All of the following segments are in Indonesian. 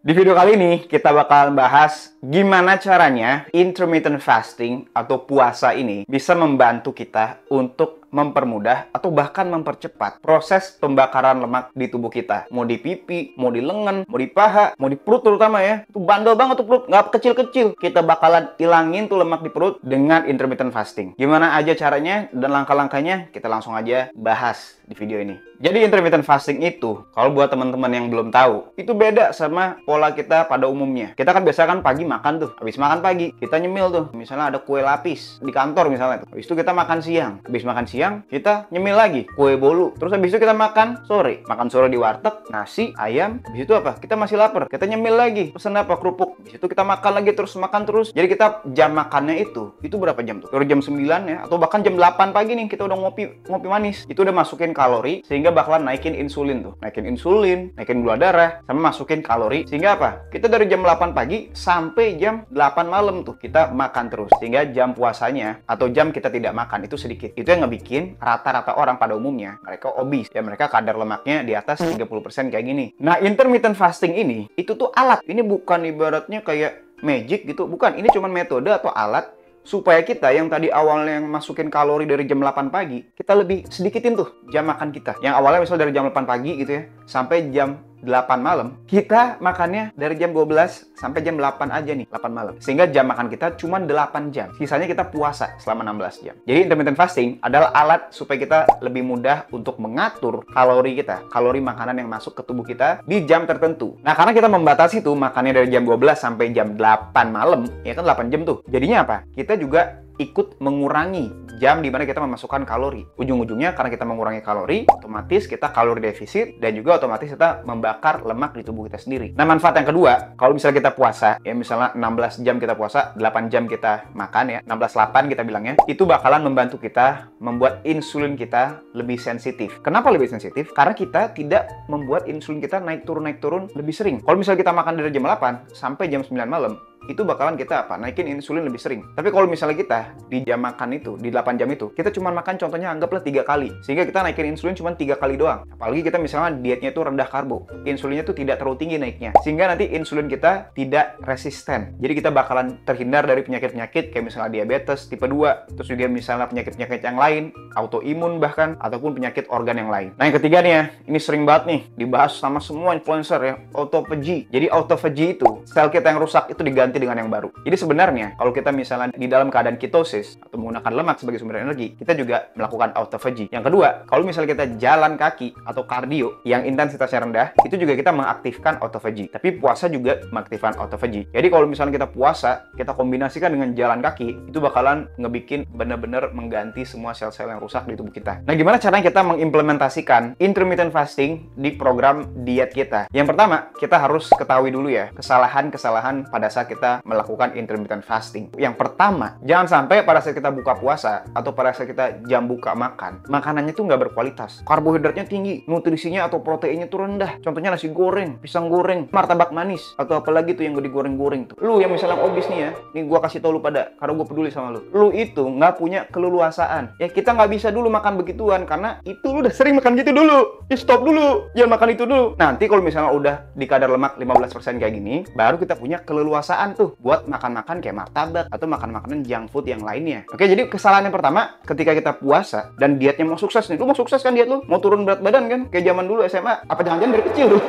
Di video kali ini kita bakalan bahas gimana caranya intermittent fasting atau puasa ini bisa membantu kita untuk mempermudah atau bahkan mempercepat proses pembakaran lemak di tubuh kita. Mau di pipi, mau di lengan, mau di paha, mau di perut terutama ya. Itu bandel banget tuh perut, nggak kecil-kecil. Kita bakalan ilangin tuh lemak di perut dengan intermittent fasting. Gimana aja caranya dan langkah-langkahnya kita langsung aja bahas di video ini. Jadi intermittent fasting itu, kalau buat teman-teman yang belum tahu, itu beda sama pola kita pada umumnya. Kita kan biasa kan pagi makan tuh, habis makan pagi kita nyemil tuh. Misalnya ada kue lapis di kantor misalnya tuh. Habis itu kita makan siang. Habis makan siang kita nyemil lagi kue bolu. Terus habis itu kita makan sore. Makan sore di warteg, nasi, ayam. Habis itu apa? Kita masih lapar. Kita nyemil lagi. Pesan apa? Kerupuk. Habis itu kita makan lagi terus makan terus. Jadi kita jam makannya itu berapa jam tuh? Dari jam 9 ya atau bahkan jam 8 pagi nih kita udah ngopi manis. Itu udah masukin kalori sehingga bakalan naikin insulin tuh. Naikin gula darah, sama masukin kalori. Sehingga apa? Kita dari jam 8 pagi sampai jam 8 malam tuh kita makan terus. Sehingga jam puasanya atau jam kita tidak makan itu sedikit. Itu yang ngebikin rata-rata orang pada umumnya mereka obes. Ya mereka kadar lemaknya di atas 30% kayak gini. Nah, intermittent fasting ini itu tuh alat. Ini bukan ibaratnya kayak magic gitu. Bukan, ini cuma metode atau alat supaya kita yang tadi awalnya yang masukin kalori dari jam 8 pagi, kita lebih sedikitin tuh jam makan kita. Yang awalnya misal dari jam 8 pagi gitu ya, sampai jam 8 malam, kita makannya dari jam 12 sampai jam 8 aja nih, 8 malam. Sehingga jam makan kita cuma 8 jam. Sisanya kita puasa selama 16 jam. Jadi intermittent fasting adalah alat supaya kita lebih mudah untuk mengatur kalori kita, kalori makanan yang masuk ke tubuh kita di jam tertentu. Nah, karena kita membatasi tuh makannya dari jam 12 sampai jam 8 malam, ya kan 8 jam tuh. Jadinya apa? Kita juga ikut mengurangi jam di mana kita memasukkan kalori. Ujung-ujungnya karena kita mengurangi kalori, otomatis kita kalori defisit dan juga otomatis kita membakar lemak di tubuh kita sendiri. Nah, manfaat yang kedua, kalau misalnya kita puasa, ya misalnya 16 jam kita puasa, 8 jam kita makan ya, 16-8 kita bilangnya, itu bakalan membantu kita membuat insulin kita lebih sensitif. Kenapa lebih sensitif? Karena kita tidak membuat insulin kita naik turun lebih sering. Kalau misalnya kita makan dari jam 8 sampai jam 9 malam, itu bakalan kita naikin insulin lebih sering. Tapi kalau misalnya kita di jam makan itu, di 8 jam itu, kita cuma makan contohnya anggaplah 3 kali. Sehingga kita naikin insulin cuma 3 kali doang. Apalagi kita misalnya dietnya itu rendah karbo. Insulinnya itu tidak terlalu tinggi naiknya. Sehingga nanti insulin kita tidak resisten. Jadi kita bakalan terhindar dari penyakit-penyakit kayak misalnya diabetes tipe 2. Terus juga misalnya penyakit-penyakit yang lain, autoimun bahkan, ataupun penyakit organ yang lain. Nah, yang ketiga nih ya, ini sering banget nih dibahas sama semua influencer ya, autophagy. Jadi autophagy itu, sel kita yang rusak itu diganti dengan yang baru. Jadi sebenarnya kalau kita misalnya di dalam keadaan ketosis atau menggunakan lemak sebagai sumber energi, kita juga melakukan autophagy. Yang kedua, kalau misalnya kita jalan kaki atau kardio yang intensitasnya rendah, itu juga kita mengaktifkan autophagy. Tapi puasa juga mengaktifkan autophagy. Jadi kalau misalnya kita puasa, kita kombinasikan dengan jalan kaki, itu bakalan ngebikin bener-bener mengganti semua sel-sel yang rusak di tubuh kita. Nah, gimana caranya kita mengimplementasikan intermittent fasting di program diet kita? Yang pertama, kita harus ketahui dulu ya kesalahan-kesalahan pada saat kita melakukan intermittent fasting. Yang pertama, jangan sampai pada saat kita buka puasa atau pada saat kita jam buka makan, makanannya tuh nggak berkualitas. Karbohidratnya tinggi, nutrisinya atau proteinnya tuh rendah. Contohnya nasi goreng, pisang goreng, martabak manis, atau apalagi tuh yang gue digoreng-goreng tuh. Lu yang misalnya obes nih ya, nih gue kasih tau lu pada, karena gue peduli sama lu. Lu itu nggak punya keleluasaan. Ya kita nggak bisa dulu makan begituan, karena itu lu udah sering makan gitu dulu. Ya stop dulu, jangan makan itu dulu. Nanti kalau misalnya udah di kadar lemak 15% kayak gini, baru kita punya keleluasaan tuh buat makan-makan kayak martabak atau makan makanan junk food yang lainnya. Oke, jadi kesalahan yang pertama ketika kita puasa dan dietnya mau sukses nih. Lu mau sukses kan diet lu? Mau turun berat badan kan? Kayak zaman dulu SMA. Apa jangan-jangan dari kecil tuh?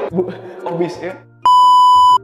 Obes ya.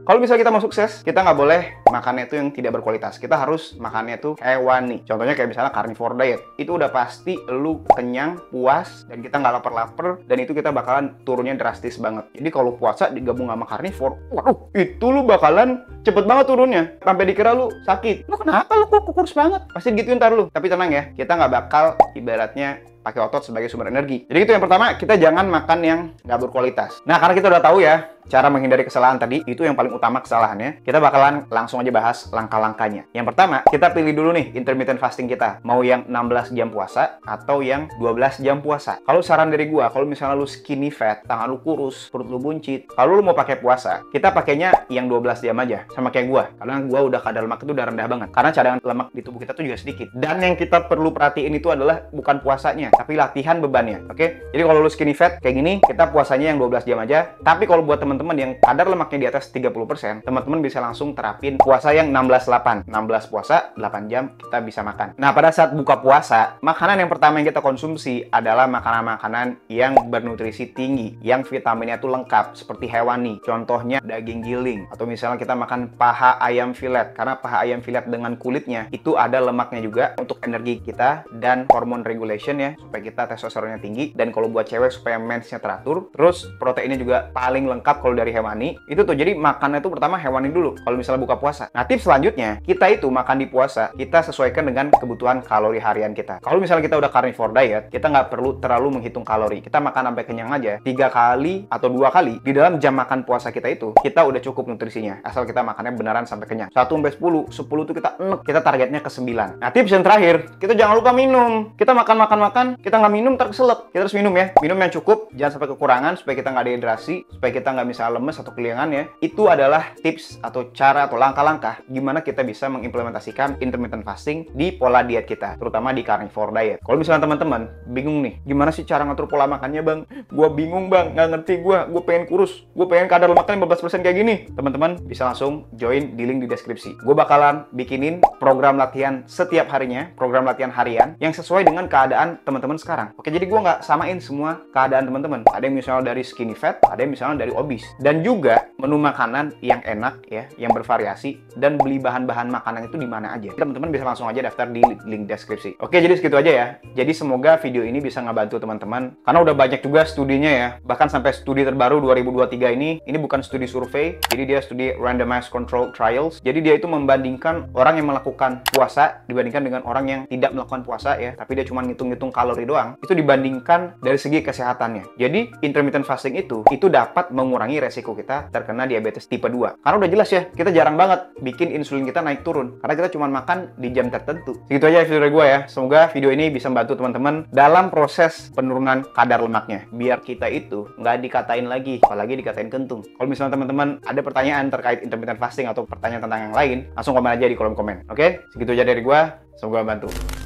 Kalau misalnya kita mau sukses, kita nggak boleh makannya itu yang tidak berkualitas. Kita harus makannya itu hewani. Contohnya kayak misalnya carnivore diet. Itu udah pasti lu kenyang, puas, dan kita nggak lapar-lapar. Dan itu kita bakalan turunnya drastis banget. Jadi kalau puasa digabung sama carnivore, waduh, itu lu bakalan cepet banget turunnya. Sampai dikira lu sakit. Lu kenapa lu kok kurus banget? Pasti gitu ntar lu. Tapi tenang ya, kita nggak bakal ibaratnya pakai otot sebagai sumber energi. Jadi itu yang pertama, kita jangan makan yang nggak berkualitas. Nah, karena kita udah tahu ya cara menghindari kesalahan tadi, itu yang paling utama kesalahannya, kita bakalan langsung aja bahas langkah-langkahnya. Yang pertama, kita pilih dulu nih intermittent fasting kita. Mau yang 16 jam puasa atau yang 12 jam puasa. Kalau saran dari gua, kalau misalnya lu skinny fat, tangan lu kurus, perut lu buncit, kalau lu mau pakai puasa, kita pakainya yang 12 jam aja, sama kayak gua. Karena gua udah kadar lemak itu udah rendah banget. Karena cadangan lemak di tubuh kita tuh juga sedikit. Dan yang kita perlu perhatiin itu adalah bukan puasanya, tapi latihan bebannya. Oke? Jadi kalau lu skinny fat kayak gini, kita puasanya yang 12 jam aja. Tapi kalau buat temen teman-teman yang kadar lemaknya di atas 30%, teman-teman bisa langsung terapin puasa yang 16-8. 16 puasa, 8 jam kita bisa makan. Nah, pada saat buka puasa, makanan yang pertama yang kita konsumsi adalah makanan-makanan yang bernutrisi tinggi, yang vitaminnya tuh lengkap, seperti hewani. Contohnya daging giling, atau misalnya kita makan paha ayam filet, karena paha ayam filet dengan kulitnya itu ada lemaknya juga untuk energi kita dan hormone regulation ya, supaya kita testosteronnya tinggi, dan kalau buat cewek supaya mensnya teratur. Terus proteinnya juga paling lengkap kalau dari hewani. Itu tuh, jadi makannya itu pertama hewani dulu kalau misalnya buka puasa. Nah, tips selanjutnya, kita itu makan di puasa, kita sesuaikan dengan kebutuhan kalori harian kita. Kalau misalnya kita udah carnivore diet, kita nggak perlu terlalu menghitung kalori. Kita makan sampai kenyang aja, 3 kali atau 2 kali di dalam jam makan puasa kita itu, kita udah cukup nutrisinya. Asal kita makannya beneran sampai kenyang. 1-10, 10 tuh kita enek, kita targetnya ke 9. Nah, tips yang terakhir, kita jangan lupa minum. Kita makan, kita nggak minum, terkeselak. Kita harus minum ya. Minum yang cukup, jangan sampai kekurangan, supaya kita nggak dehidrasi, supaya kita nggak misalnya lemes atau keliangan ya. Itu adalah tips atau cara atau langkah-langkah gimana kita bisa mengimplementasikan intermittent fasting di pola diet kita, terutama di carnivore diet. Kalau misalnya teman-teman bingung nih, gimana sih cara ngatur pola makannya bang? Gua bingung bang, nggak ngerti gua pengen kurus, gua pengen kadar lemaknya 15% kayak gini. Teman-teman bisa langsung join di link di deskripsi. Gue bakalan bikinin program latihan setiap harinya, program latihan harian yang sesuai dengan keadaan teman-teman sekarang. Oke, jadi gue nggak samain semua keadaan teman-teman. Ada yang misalnya dari skinny fat, ada yang misalnya dari obese. Dan juga menu makanan yang enak ya, yang bervariasi, dan beli bahan-bahan makanan itu di mana aja. Teman-teman bisa langsung aja daftar di link deskripsi. Oke, jadi segitu aja ya. Jadi semoga video ini bisa ngebantu teman-teman, karena udah banyak juga studinya ya. Bahkan sampai studi terbaru 2023 ini bukan studi survei, jadi dia studi randomized control trials. Jadi dia itu membandingkan orang yang melakukan puasa dibandingkan dengan orang yang tidak melakukan puasa ya, tapi dia cuma ngitung-ngitung kalori doang. Itu dibandingkan dari segi kesehatannya. Jadi intermittent fasting itu dapat mengurangi resiko kita terkena diabetes tipe 2. Karena udah jelas ya, kita jarang banget bikin insulin kita naik turun, karena kita cuma makan di jam tertentu. Segitu aja video dari gue ya. Semoga video ini bisa membantu teman-teman dalam proses penurunan kadar lemaknya, biar kita itu nggak dikatain lagi, apalagi dikatain kentung. Kalau misalnya teman-teman ada pertanyaan terkait intermittent fasting atau pertanyaan tentang yang lain, langsung komen aja di kolom komen. Oke? Segitu aja dari gue. Semoga membantu.